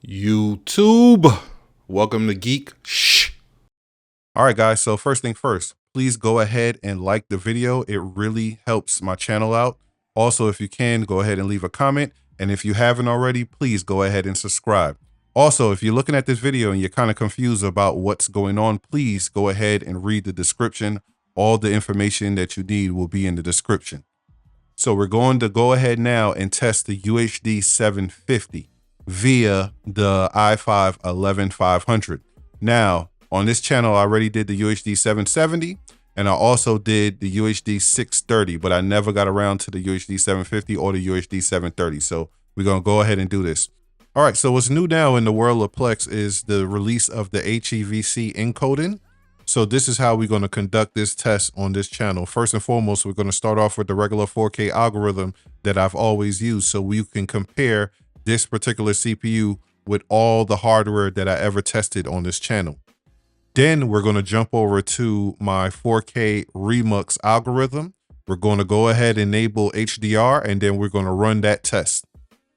YouTube, welcome to GeekShhh. All right, guys. So first thing first, please go ahead and like the video. It really helps my channel out. Also, if you can, go ahead and leave a comment. And if you haven't already, please go ahead and subscribe. Also, if you're looking at this video and you're kind of confused about what's going on, please go ahead and read the description. All the information that you need will be in the description. So we're going to go ahead now and test the UHD-750 via the i5-11500. Now, on this channel, I already did the UHD-770 and I also did the UHD-630, but I never got around to the UHD-750 or the UHD-730. So we're going to go ahead and do this. All right, so what's new now in the world of Plex is the release of the HEVC Encoding. So this is how we're going to conduct this test on this channel. First and foremost, we're going to start off with the regular 4K algorithm that I've always used, so we can compare this particular CPU with all the hardware that I ever tested on this channel. Then we're going to jump over to my 4K Remux algorithm. We're going to go ahead and enable HDR, and then we're going to run that test.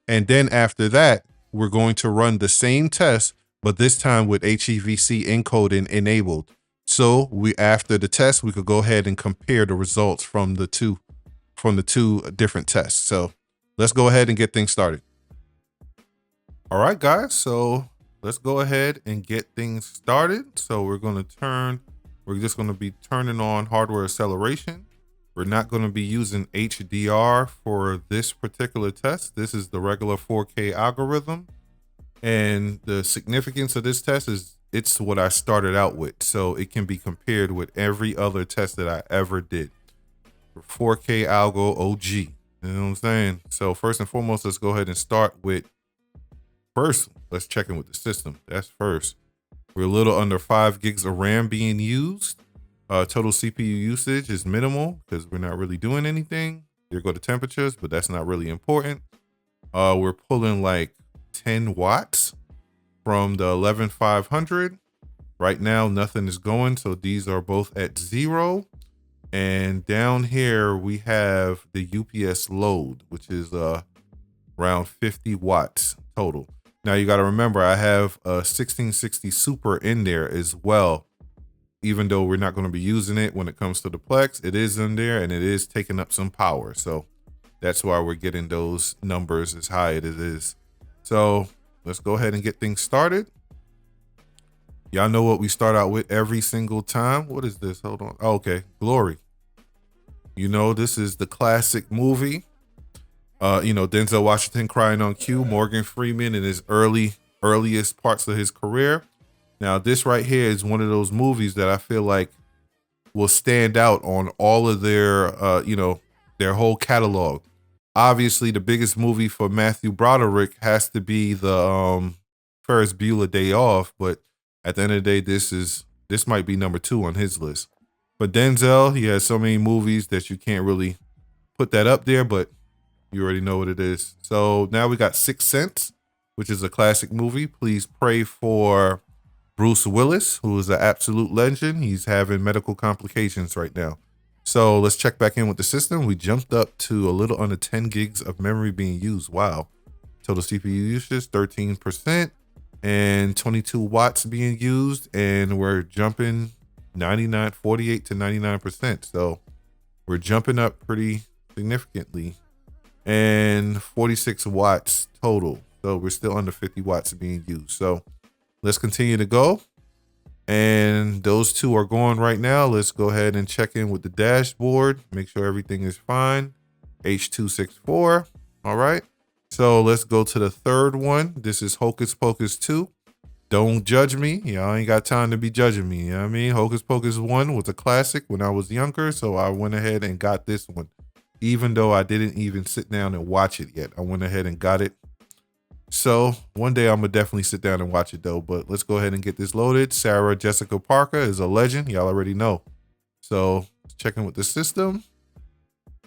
And then after that, we're going to run the same test, but this time with HEVC encoding enabled. So after the test, we could go ahead and compare the results from the two different tests. So let's go ahead and get things started. All right, guys. So let's go ahead and get things started. So we're just going to be turning on hardware acceleration. We're not going to be using HDR for this particular test. This is the regular 4K algorithm. And the significance of this test is it's what I started out with. So it can be compared with every other test that I ever did. For 4K Algo OG. You know what I'm saying? So first and foremost, let's go ahead and start with let's check in with the system. That's first. We're a little under 5 gigs of RAM being used. Total CPU usage is minimal because we're not really doing anything. Here go the temperatures, but that's not really important. We're pulling like 10 watts from the 11500. Right now, nothing is going. So these are both at 0. And down here, we have the UPS load, which is around 50 watts total. Now you got to remember, I have a 1660 Super in there as well. Even though we're not going to be using it when it comes to the Plex, it is in there and it is taking up some power. So that's why we're getting those numbers as high as it is. So let's go ahead and get things started. Y'all know what we start out with every single time. What is this? Hold on. Oh, okay. Glory. You know, this is the classic movie. You know, Denzel Washington crying on cue, Morgan Freeman in his earliest parts of his career. Now, this right here is one of those movies that I feel like will stand out on all of their, their whole catalog. Obviously, the biggest movie for Matthew Broderick has to be the Ferris Bueller Day Off, but at the end of the day, this might be number 2 on his list. But Denzel, he has so many movies that you can't really put that up there, but you already know what it is. So now we got 6 Sense, which is a classic movie. Please pray for Bruce Willis, who is an absolute legend. He's having medical complications right now. So let's check back in with the system. We jumped up to a little under 10 gigs of memory being used. Wow. Total CPU usage, 13%, and 22 watts being used. And we're jumping 48 to 99%. So we're jumping up pretty significantly. And 46 watts total. So we're still under 50 watts being used. So let's continue to go. And those two are going right now. Let's go ahead and check in with the dashboard. Make sure everything is fine. H264. All right. So let's go to the third one. This is Hocus Pocus 2. Don't judge me. Y'all ain't got time to be judging me. You know what I mean? Hocus Pocus 1 was a classic when I was younger. So I went ahead and got this one. Even though I didn't even sit down and watch it yet. I went ahead and got it. So one day I'm gonna definitely sit down and watch it though, but let's go ahead and get this loaded. Sarah Jessica Parker is a legend. Y'all already know. So checking with the system.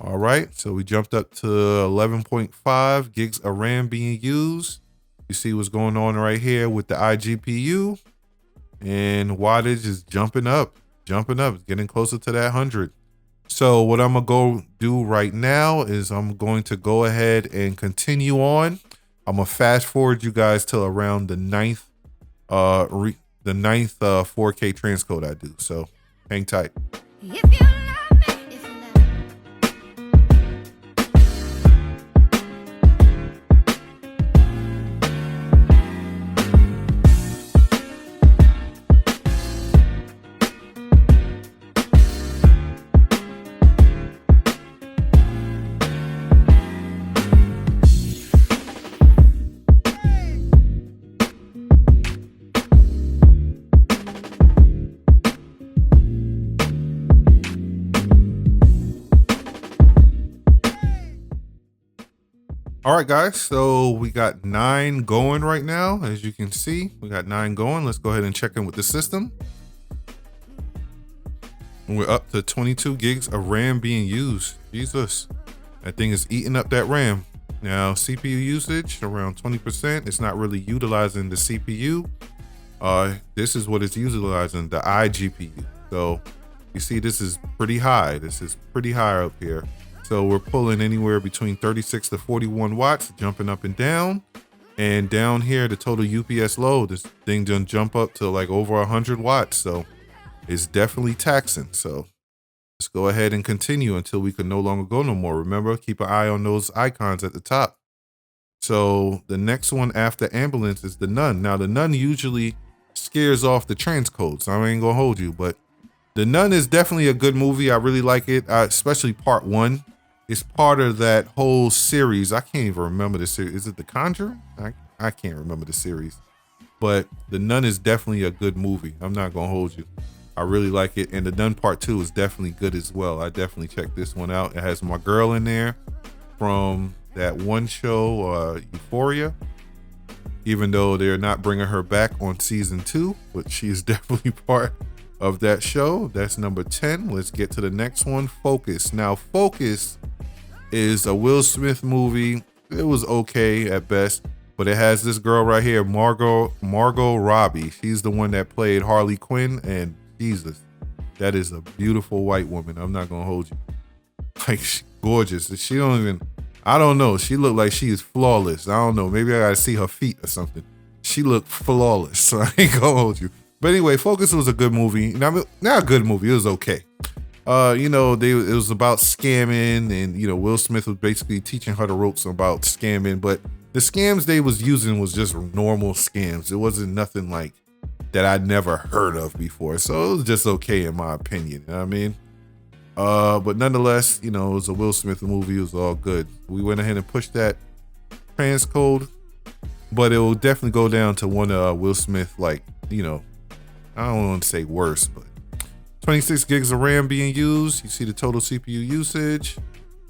All right. So we jumped up to 11.5 gigs of RAM being used. You see what's going on right here with the iGPU, and wattage is jumping up, getting closer to that 100. So what I'm gonna go do right now is I'm going to go ahead and continue on I'm gonna fast forward you guys till around the ninth 4K transcode I do. So hang tight. If you love me, if you love me. All right, guys, so we got 9 going right now. As you can see, we got 9 going. Let's go ahead and check in with the system. And we're up to 22 gigs of RAM being used. Jesus, that thing is eating up that RAM. Now, CPU usage around 20%. It's not really utilizing the CPU. This is what it's utilizing, the iGPU. So you see, this is pretty high. This is pretty high up here. So we're pulling anywhere between 36 to 41 watts, jumping up and down. And down here, the total UPS load, this thing done jump up to like over 100 watts. So it's definitely taxing. So let's go ahead and continue until we can no longer go no more. Remember, keep an eye on those icons at the top. So the next one after ambulance is the Nun. Now the Nun usually scares off the Transcode, so I ain't gonna hold you, but the Nun is definitely a good movie. I really like it, especially part 1. It's part of that whole series. I can't even remember the series. Is it The Conjuring? I can't remember the series. But The Nun is definitely a good movie. I'm not going to hold you. I really like it. And The Nun Part 2 is definitely good as well. I definitely checked this one out. It has my girl in there from that one show, Euphoria. Even though they're not bringing her back on season 2, but she is definitely part of that show. That's number 10. Let's get to the next one, Focus. Now, Focus is a Will Smith movie. It was okay at best, but it has this girl right here, Margot Robbie. She's the one that played Harley Quinn, and Jesus, that is a beautiful white woman. I'm not gonna hold you. Like, she's gorgeous. She don't even, I don't know. She looked like she is flawless. I don't know. Maybe I gotta see her feet or something. She looked flawless, so I ain't gonna hold you. But anyway, Focus was a good movie. Not a good movie. It was okay. It was about scamming, and Will Smith was basically teaching her the ropes about scamming. But the scams they was using was just normal scams. It wasn't nothing like that I'd never heard of before. So it was just okay in my opinion. You know what I mean? But nonetheless, it was a Will Smith movie. It was all good. We went ahead and pushed that transcode, but it will definitely go down to one Will Smith, like, I don't want to say worse, but 26 gigs of RAM being used. You see the total CPU usage,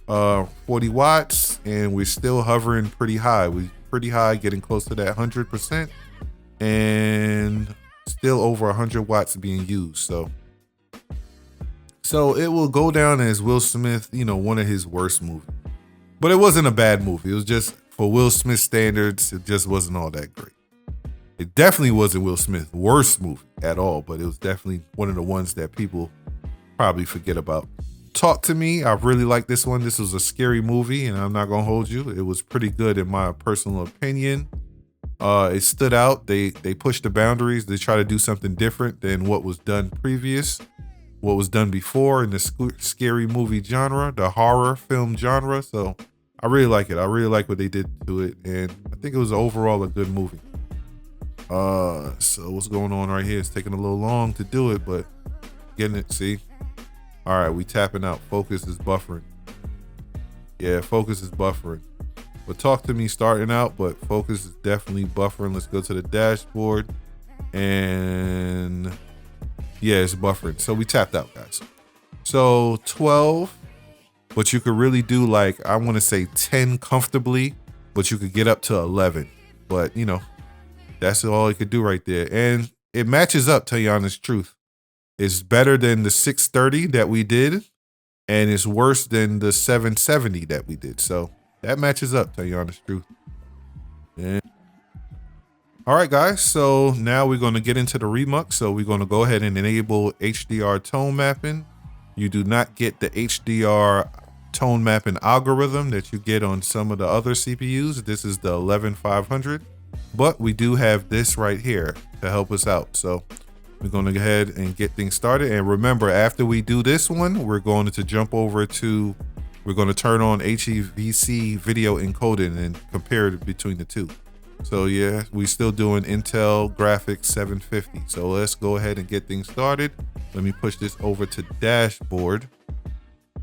40 watts, and we're still hovering pretty high. We're pretty high, getting close to that 100%, and still over 100 watts being used. So it will go down as Will Smith, one of his worst movies. But it wasn't a bad movie. It was just, for Will Smith standards, it just wasn't all that great. It definitely wasn't Will Smith's worst movie at all, but it was definitely one of the ones that people probably forget about. Talk to Me. I really like this one. This was a scary movie, and I'm not going to hold you. It was pretty good in my personal opinion. It stood out. They pushed the boundaries. They try to do something different than what was done before in the scary movie genre, the horror film genre. So I really like it. I really like what they did to it, and I think it was overall a good movie. So what's going on right here? It's taking a little long to do it, but getting it, see? All right, we tapping out. Focus is buffering. Yeah, Focus is buffering. But Talk to Me starting out, but Focus is definitely buffering. Let's go to the dashboard. And yeah, it's buffering. So we tapped out, guys. So 12, but you could really do, like, I want to say 10 comfortably, but you could get up to 11. But, that's all it could do right there. And it matches up, tell you honest truth. It's better than the 630 that we did, and it's worse than the 770 that we did. So that matches up, tell you honest truth. Yeah. All right, guys. So now we're going to get into the remux. So we're going to go ahead and enable HDR tone mapping. You do not get the HDR tone mapping algorithm that you get on some of the other CPUs. This is the 11500, but we do have this right here to help us out. So we're going to go ahead and get things started. And remember, after we do this one, we're going to jump over to, we're going to turn on HEVC video encoding and compare it between the two. So yeah, we're still doing Intel Graphics 750. So let's go ahead and get things started. Let me push this over to dashboard.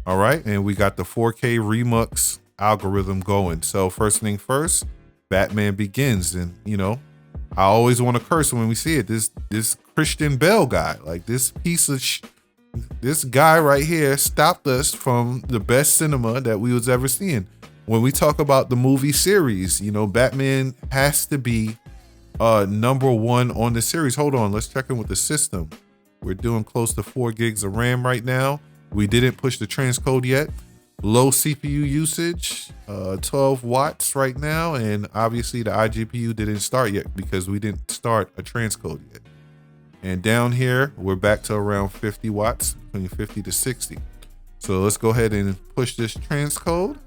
All right, and we got the 4K Remux algorithm going. So first thing first, Batman Begins. And you know, I always want to curse when we see it. This Christian Bale guy, like this piece of this guy right here stopped us from the best cinema that we was ever seeing. When we talk about the movie series, you know, Batman has to be #1 on the series. Hold on, let's check in with the system. We're doing close to 4 gigs of RAM right now. We didn't push the transcode yet. Low CPU usage, 12 watts right now. And obviously the iGPU didn't start yet because we didn't start a transcode yet. And down here, we're back to around 50 watts, between 50 to 60. So let's go ahead and push this transcode.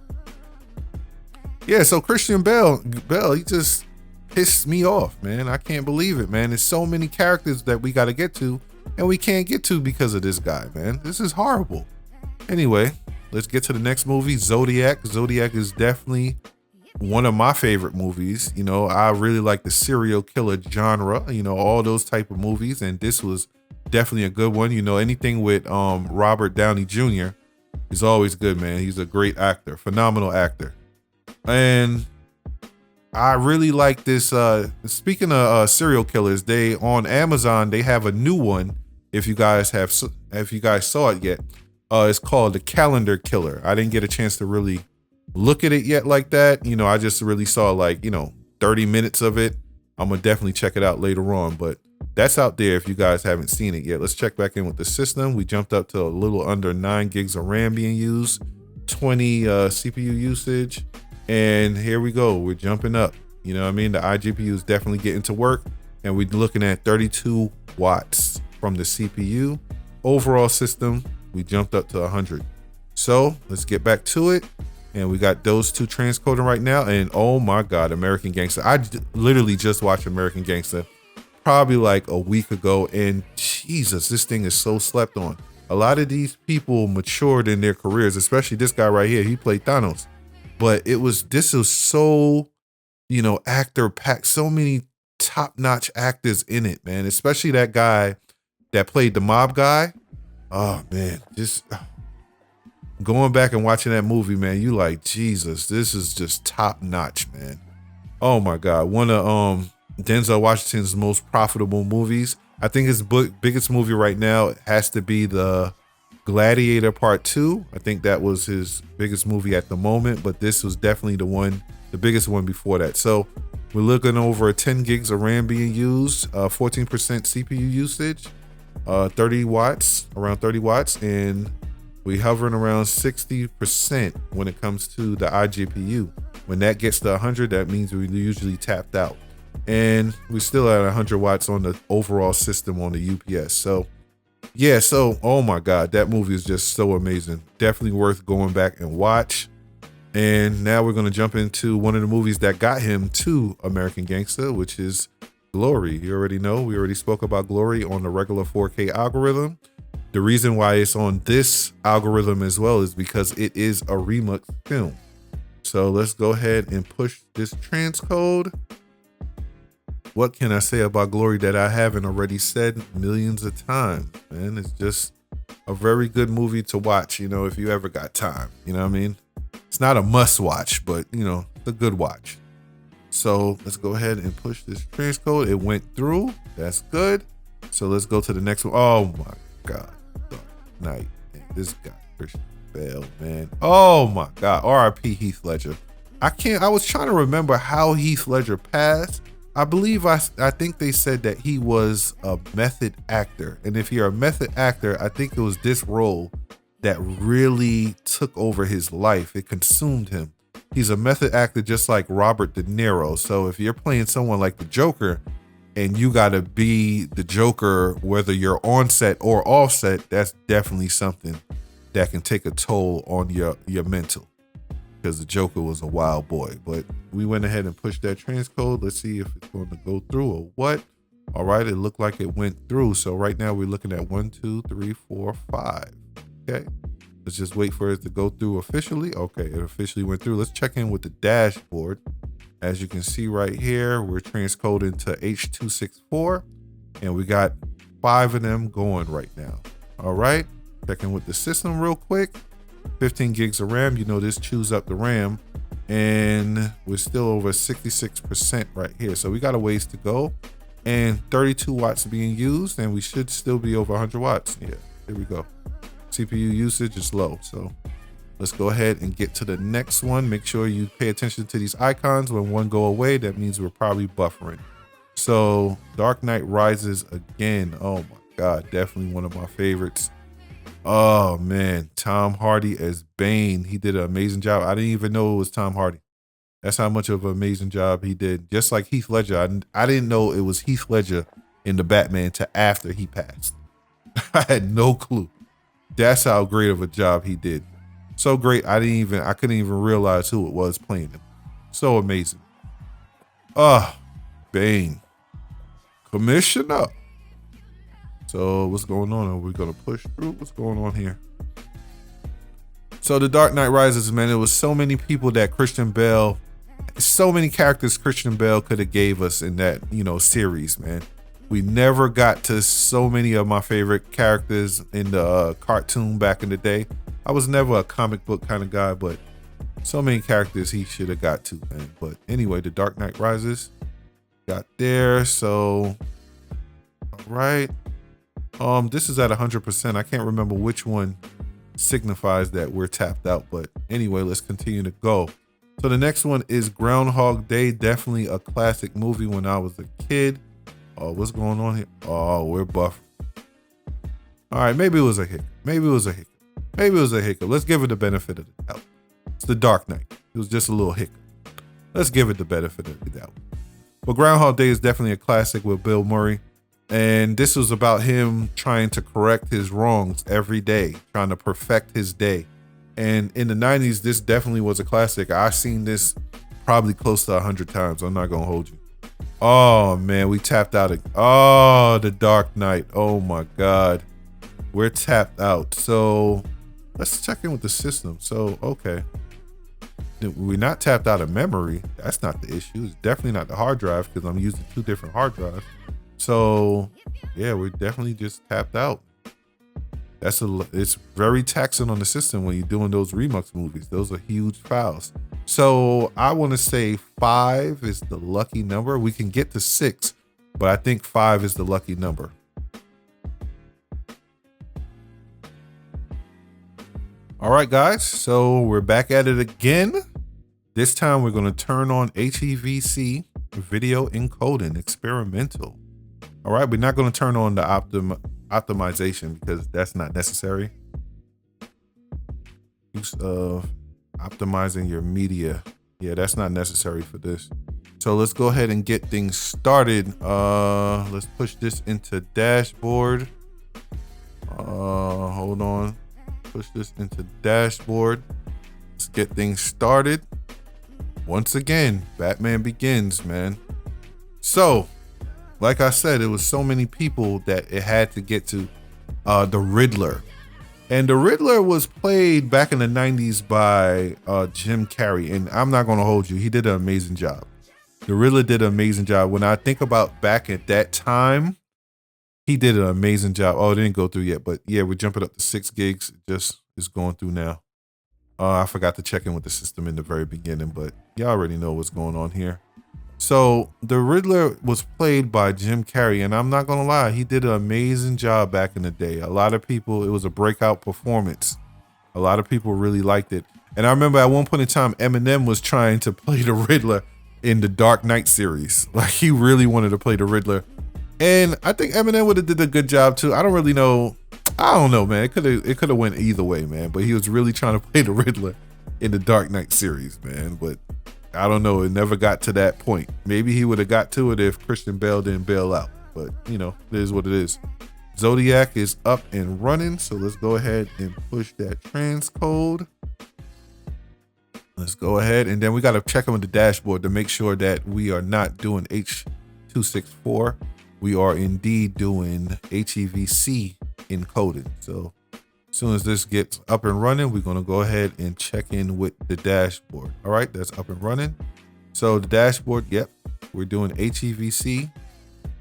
Yeah, so Christian Bale, he just pissed me off, man. I can't believe it, man. There's so many characters that we got to get to, and we can't get to because of this guy, man. This is horrible. Anyway, let's get to the next movie, Zodiac. Zodiac is definitely one of my favorite movies. You know, I really like the serial killer genre, you know, all those type of movies, and this was definitely a good one. You know, anything with Robert Downey Jr. is always good, man. He's a great actor, phenomenal actor. And I really like this. Speaking of serial killers, they on Amazon, they have a new one. If you guys saw it yet, it's called The Calendar Killer. I didn't get a chance to really look at it yet like that. You know, I just really saw like, you know, 30 minutes of it. I'm gonna definitely check it out later on, but that's out there if you guys haven't seen it yet. Let's check back in with the system. We jumped up to a little under 9 gigs of RAM being used, 20 CPU usage. And here we go, we're jumping up. You know what I mean? The iGPU is definitely getting to work, and we're looking at 32 watts from the CPU. Overall system, we jumped up to 100. So let's get back to it. And we got those two transcoding right now. And oh my God, American Gangster. I literally just watched American Gangster probably like a week ago. And Jesus, this thing is so slept on. A lot of these people matured in their careers, especially this guy right here. He played Thanos. But this was so, you know, actor packed, so many top-notch actors in it, man. Especially that guy that played the mob guy. Oh man, just going back and watching that movie, man, you like, Jesus, this is just top-notch, man. Oh my God, one of Denzel Washington's most profitable movies. I think his biggest movie right now has to be the Gladiator Part 2. I think that was his biggest movie at the moment, but this was definitely the biggest one before that. So we're looking over 10 gigs of RAM being used, 14% CPU usage, 30 watts, around 30 watts, and we hovering around 60% when it comes to the iGPU. When that gets to 100, that means we usually tapped out. And we're still at 100 watts on the overall system on the UPS. So yeah, so oh my God, that movie is just so amazing. Definitely worth going back and watch. And now we're going to jump into one of the movies that got him to American Gangster, which is Glory. You already know, we already spoke about Glory on the regular 4K algorithm. The reason why it's on this algorithm as well is because it is a Remux film. So let's go ahead and push this transcode. What can I say about Glory that I haven't already said millions of times, man? It's just a very good movie to watch, you know, if you ever got time, you know what I mean? It's not a must watch, but you know, it's a good watch. So let's go ahead and push this transcode. It went through, that's good. So let's go to the next one. Oh my God, Dark Knight, man, this guy, Christian Bale, man. Oh my God, R.I.P. Heath Ledger. I was trying to remember how Heath Ledger passed. I believe I think they said that he was a method actor. And if you're a method actor, I think it was this role that really took over his life. It consumed him. He's a method actor just like Robert De Niro. So if you're playing someone like the Joker and you got to be the Joker, whether you're on set or off set, that's definitely something that can take a toll on your mental, because the Joker was a wild boy. But we went ahead and pushed that transcode. Let's see if it's going to go through or what. All right, it looked like it went through. So right now we're looking at 1, 2, 3, 4, 5. Okay, let's just wait for it to go through officially. Okay, it officially went through. Let's check in with the dashboard. As you can see right here, we're transcoding to H.264, and we got 5 of them going right now. All right, checking with the system real quick. 15 gigs of RAM. You know, this chews up the RAM, and we're still over 66% right here. So we got a ways to go, and 32 watts being used, and we should still be over 100 watts. Yeah, here we go. CPU usage is low, so let's go ahead and get to the next one. Make sure you pay attention to these icons. When one go away, that means we're probably buffering. So Dark Knight Rises again. Oh my God, definitely one of my favorites. Oh man, Tom Hardy as Bane. He did an amazing job. I didn't even know it was Tom Hardy. That's how much of an amazing job he did. Just like Heath Ledger. I didn't know it was Heath Ledger in the Batman till after he passed. I had no clue. That's how great of a job he did. So great, I couldn't even realize who it was playing him. So amazing. Bane. Commissioner. So what's going on? Are we gonna push through? What's going on here? So the Dark Knight Rises, man, it was so many people that Christian Bale, so many characters Christian Bale could have gave us in that, you know, series, man. We never got to so many of my favorite characters in the cartoon back in the day. I was never a comic book kind of guy, but so many characters he should have got to, man. But anyway, the Dark Knight Rises got there. So, all right. This is at 100%. I can't remember which one signifies that we're tapped out, but anyway, let's continue to go. So the next one is Groundhog Day. Definitely a classic movie when I was a kid. Oh, what's going on here? Oh, we're buff. All right, maybe it was a hiccup. Maybe it was a hiccup. Maybe it was a hiccup. Let's give it the benefit of the doubt. It's the Dark Knight. It was just a little hiccup. Let's give it the benefit of the doubt. But Groundhog Day is definitely a classic with Bill Murray. And this was about him trying to correct his wrongs every day, trying to perfect his day. And in the 90s, this definitely was a classic. I've seen this probably close to 100 times. I'm not going to hold you. Oh, man, we tapped out. Oh, the Dark Knight. Oh, my God. We're tapped out. So let's check in with the system. So, okay. We're not tapped out of memory. That's not the issue. It's definitely not the hard drive because I'm using 2 different hard drives. So yeah, we're definitely just tapped out. It's very taxing on the system when you're doing those Remux movies. Those are huge files. So I want to say 5 is the lucky number. We can get to 6, but I think 5 is the lucky number. All right, guys. So we're back at it again. This time we're going to turn on HEVC video encoding experimental. All right, we're not going to turn on the optimization because that's not necessary. Use of optimizing your media. Yeah, that's not necessary for this. So let's go ahead and get things started. Let's push this into dashboard. Hold on. Push this into dashboard. Let's get things started. Once again, Batman Begins, man. So, like I said, it was so many people that it had to get to the Riddler. And the Riddler was played back in the 90s by Jim Carrey. And I'm not going to hold you. He did an amazing job. The Riddler did an amazing job. When I think about back at that time, he did an amazing job. Oh, it didn't go through yet. But yeah, we're jumping up to 6 gigs. It just is going through now. I forgot to check in with the system in the very beginning. But y'all already know what's going on here. So the Riddler was played by Jim Carrey, and I'm not gonna lie, he did an amazing job back in the day. A lot of people, it was a breakout performance. A lot of people really liked it. And I remember at one point in time, Eminem was trying to play the Riddler in the Dark Knight series. Like he really wanted to play the Riddler. And I think Eminem would have did a good job too. I don't really know. I don't know, man. It could have went either way, man. But he was really trying to play the Riddler in the Dark Knight series, man. But I don't know. It never got to that point. Maybe he would have got to it if Christian Bale didn't bail out. But, you know, it is what it is. Zodiac is up and running. So let's go ahead and push that transcode. Let's go ahead. And then we got to check on the dashboard to make sure that we are not doing H.264. We are indeed doing HEVC encoding. So as soon as this gets up and running, we're going to go ahead and check in with the dashboard. All right, that's up and running. So the dashboard, yep, we're doing HEVC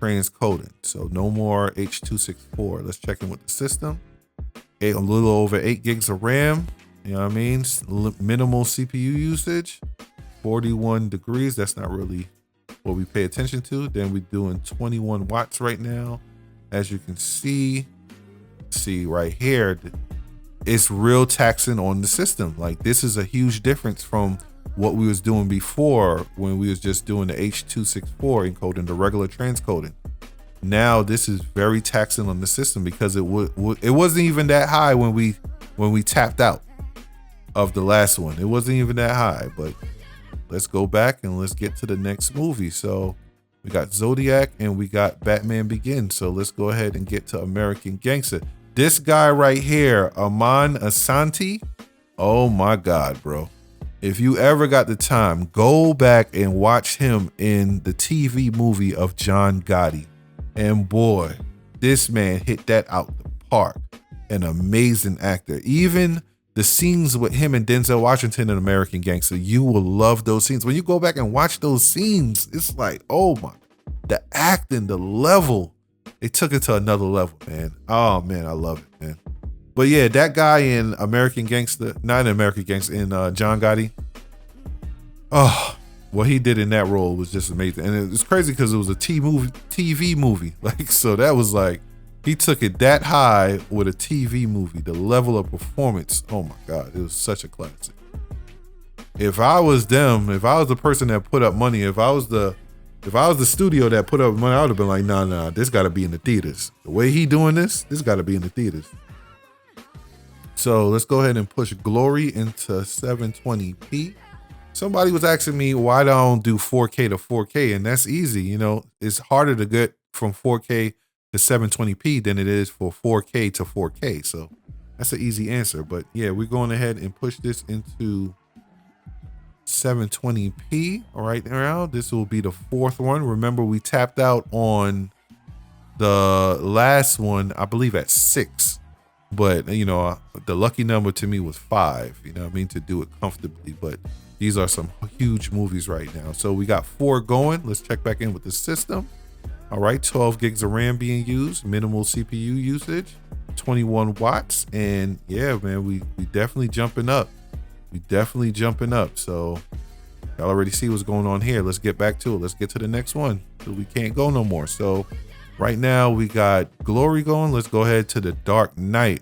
transcoding. So no more H.264. Let's check in with the system. A little over 8 gigs of RAM. You know what I mean? Minimal CPU usage. 41 degrees. That's not really what we pay attention to. Then we're doing 21 watts right now. As you can see right here, it's real taxing on the system. Like, this is a huge difference from what we was doing before when we was just doing the H.264 encoding, the regular transcoding. Now this is very taxing on the system because it wasn't even that high when we tapped out of the last one. It wasn't even that high. But let's go back and let's get to the next movie. So we got Zodiac and we got Batman Begins. So let's go ahead and get to American Gangster. This guy right here, Aman Asante. Oh my God, bro. If you ever got the time, go back and watch him in the TV movie of John Gotti. And boy, this man hit that out the park. An amazing actor. Even the scenes with him and Denzel Washington in American Gangster, you will love those scenes. When you go back and watch those scenes, it's like, oh my, the acting, the level, they took it to another level, man. Oh man, I love it, man. But yeah, that guy in American Gangster, not in American Gangster, in John Gotti. Oh, what he did in that role was just amazing. And it was crazy because it was a TV movie. Like, so that was like, he took it that high with a TV movie. The level of performance, oh my God, it was such a classic. If I was them, if I was the person that put up money, if I was the studio that put up money, I would have been like, nah, this got to be in the theaters. The way he doing this got to be in the theaters. So let's go ahead and push Glory into 720p. Somebody was asking me why I don't do 4K to 4K, and that's easy. You know, it's harder to get from 4K to 720p than it is for 4K to 4K. So that's an easy answer. But yeah, we're going ahead and push this into 720p. All right, now this will be the fourth one. Remember, we tapped out on the last one, I believe at 6. But, you know, the lucky number to me was 5, you know what I mean, to do it comfortably. But these are some huge movies right now. So we got 4 going. Let's check back in with the system. All right, 12 gigs of RAM being used, minimal CPU usage, 21 watts. And yeah, man, we definitely jumping up. We definitely jumping up. So y'all already see what's going on here. Let's get back to it. Let's get to the next one. So we can't go no more. So right now we got Glory going. Let's go ahead to the Dark Knight.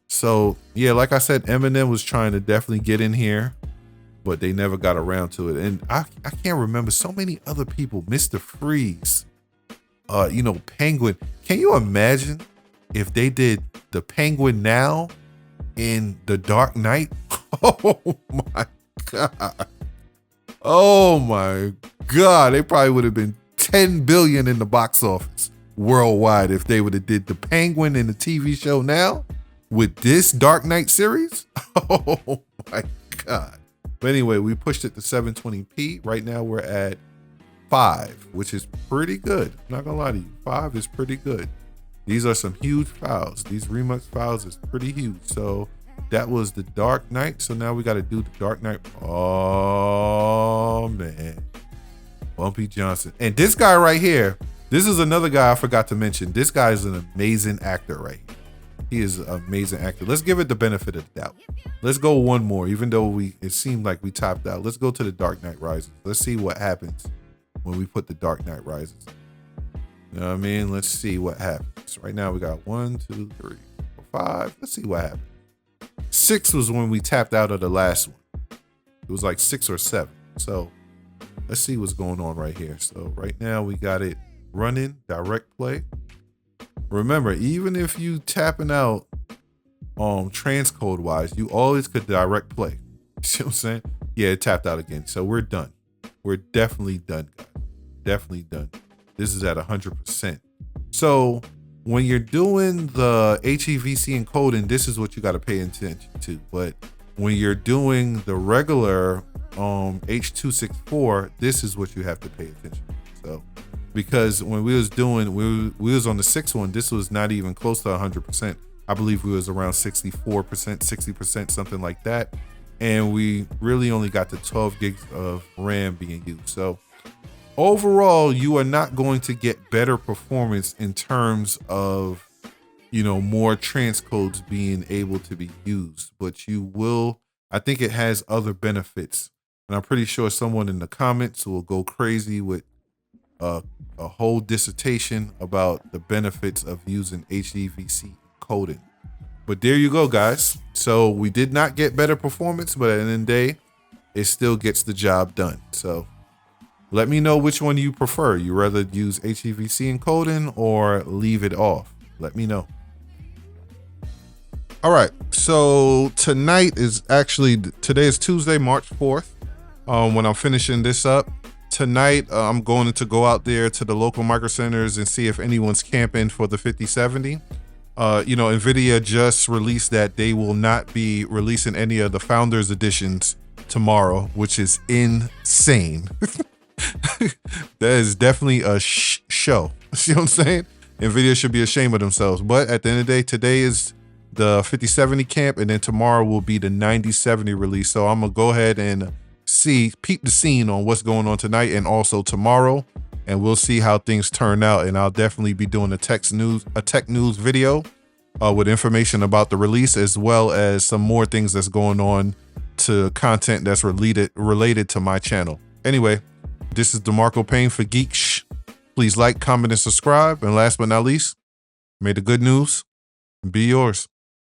So yeah, like I said, Eminem was trying to definitely get in here, but they never got around to it. And I can't remember so many other people, Mr. Freeze, you know, Penguin. Can you imagine if they did the Penguin now in the Dark Knight? Oh my God. Oh my God. They probably would have been 10 billion in the box office worldwide if they would have did the Penguin in the TV show now with this Dark Knight series. Oh my God. But anyway, we pushed it to 720p. Right now we're at 5, which is pretty good. I'm not gonna lie to you, 5 is pretty good. These are some huge files. These Remux files is pretty huge. So that was the Dark Knight. So now we got to do the Dark Knight. Oh man, Bumpy Johnson. And this guy right here, this is another guy I forgot to mention. This guy is an amazing actor right here. He is an amazing actor. Let's give it the benefit of the doubt. Let's go one more, even though it seemed like we topped out. Let's go to the Dark Knight Rises. Let's see what happens when we put the Dark Knight Rises. You know what I mean? Let's see what happens. Right now we got 1, 2, 3, 4, 5. Let's see what happens. 6 was when we tapped out of the last one. It was like 6 or 7. So let's see what's going on right here. So right now we got it running, direct play. Remember, even if you tapping out transcode wise, you always could direct play. You see what I'm saying? Yeah, it tapped out again. So we're done. We're definitely done, guys. Definitely done. This is at 100%. So when you're doing the HEVC encoding, this is what you got to pay attention to. But when you're doing the regular H.264, this is what you have to pay attention to. So, because when we was doing, we was on the 6th one, this was not even close to 100%. I believe we was around 64%, 60%, something like that. And we really only got the 12 gigs of RAM being used. So overall, you are not going to get better performance in terms of, you know, more transcodes being able to be used, but you will, I think it has other benefits. And I'm pretty sure someone in the comments will go crazy with a whole dissertation about the benefits of using HEVC encoding. But there you go, guys. So we did not get better performance, but at the end of the day, it still gets the job done. So let me know which one you prefer. You rather use HEVC encoding or leave it off? Let me know. All right, so tonight is actually, today is Tuesday, March 4th. When I'm finishing this up, tonight I'm going to go out there to the local micro centers and see if anyone's camping for the 5070. You know, NVIDIA just released that they will not be releasing any of the Founders Editions tomorrow, which is insane. That is definitely a show. See what I'm saying? NVIDIA should be ashamed of themselves. But at the end of the day, today is the 5070 camp, and then tomorrow will be the 9070 release. So I'm gonna go ahead and peep the scene on what's going on tonight and also tomorrow, and we'll see how things turn out. And I'll definitely be doing a tech news video with information about the release, as well as some more things that's going on to content that's related to my channel. Anyway, this is DeMarco Payne for GeekShhh. Please like, comment, and subscribe. And last but not least, may the good news be yours.